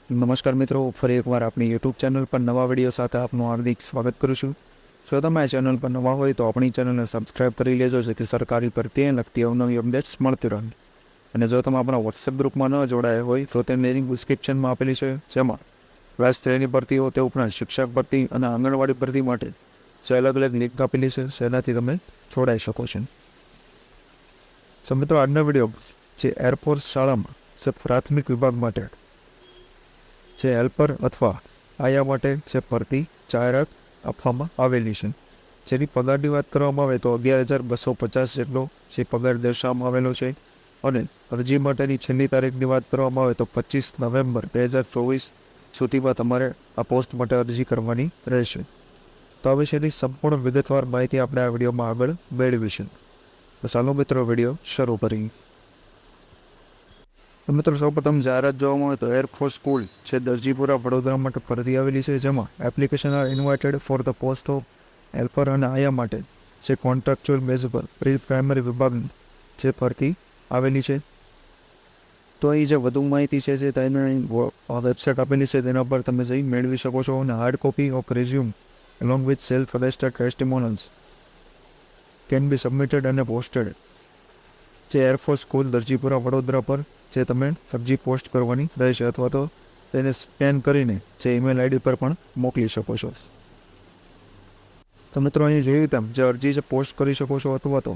નમસ્કાર મિત્રો, ફરી એકવાર આપણી યુટ્યુબ ચેનલ પર નવા વિડીયો સાથે આપનું હાર્દિક સ્વાગત કરું છું. જો તમે આ ચેનલ પર નવા હોય તો આપણી ચેનલને સબસ્ક્રાઇબ કરી લેજો, જેથી સરકારી ભરતીને લગતી અવનવી અપડેટ્સ મળતી રહે. અને જો તમે આપણા વોટ્સએપ ગ્રુપમાં ન જોડાયા હોય તો તેની લિંક ડિસ્ક્રિપ્શનમાં આપેલી છે, જેમાં ક્લાસ 3ની ભરતીઓ, તે ઉપરાંત શિક્ષક ભરતી અને આંગણવાડી ભરતી માટે જે અલગ અલગ લિંક આપેલી છે, જેનાથી તમે જોડાઈ શકો છો. તો મિત્રો, આજનો વિડીયો જે એરફોર્સ શાળામાં જે પ્રાથમિક વિભાગ માટે જે હેલ્પર અથવા આયા માટે જે ભરતી જાહેરાત આપવામાં આવેલી છે, જેની પગારની વાત કરવામાં આવે તો 11,250 જેટલો જે પગાર દર્શાવવામાં આવેલો છે. અને અરજી માટેની છેલ્લી તારીખની વાત કરવામાં આવે તો 25 નવેમ્બર 2024 સુધીમાં તમારે આ પોસ્ટ માટે અરજી કરવાની રહેશે. તો આ વિશેની સંપૂર્ણ વિગતવાર માહિતી આપણે આ વિડીયોમાં આગળ મેળવીશું. તો ચાલો મિત્રો, વિડીયો શરૂ કરીએ. તો મિત્રો, સૌપ્રથમ જાહેરાત જોવામાં આવે તો એરફોર્સ સ્કૂલ જે દરજીપુરા વડોદરા માટે ભરતી આવેલી છે, જેમાં application are invited for the post of helper અને આયા માટે જે કોન્ટ્રાક્ચ્યુઅલ બેઝ પર પ્રી પ્રાઇમરી વિભાગની જે ભરતી આવેલી છે. તો અહીં જે વધુ માહિતી છે જે તેની વેબસાઇટ આપેલી છે, તેના પર તમે જઈ મેળવી શકો છો. અને hard copy of resume along with self attested testimonials can be submitted અને પોસ્ટેડ જે એરફોર્સ સ્કૂલ દરજીપુરા વડોદરા પર જે તમે અરજી પોસ્ટ કરવાની રહેશે, અથવા તો તેને સ્કેન કરીને જે ઈમેલ આઈડી પર પણ મોકલી શકો છો. તો મિત્રો, અહીં જોયું તેમ જે અરજી છે પોસ્ટ કરી શકો છો, અથવા તો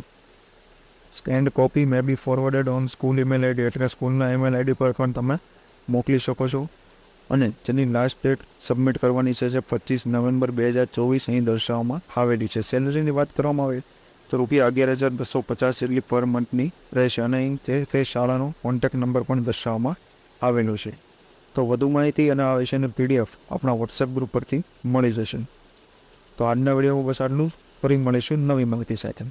scanned copy may be forwarded on school email ID, એટલે સ્કૂલના ઈમેલ આઈડી પર પણ તમે મોકલી શકો છો. અને જેની લાસ્ટ ડેટ સબમિટ કરવાની છે જે 25 નવેમ્બર 2024 અહીં દર્શાવવામાં આવેલી છે. સેલરીની વાત કરવામાં આવે તો ₹11,250 જેટલી પર મંથની રહેશે. અને અહીં તે શાળાનો કોન્ટેક્ટ નંબર પણ દર્શાવવામાં આવેલો છે. તો વધુ માહિતી અને આ વિશેની PDF આપણા વોટ્સએપ ગ્રુપ પરથી મળી જશે. તો આજના વિડીયોમાં બસ આટલું. ફરી મળીશું નવી માહિતી સાથે.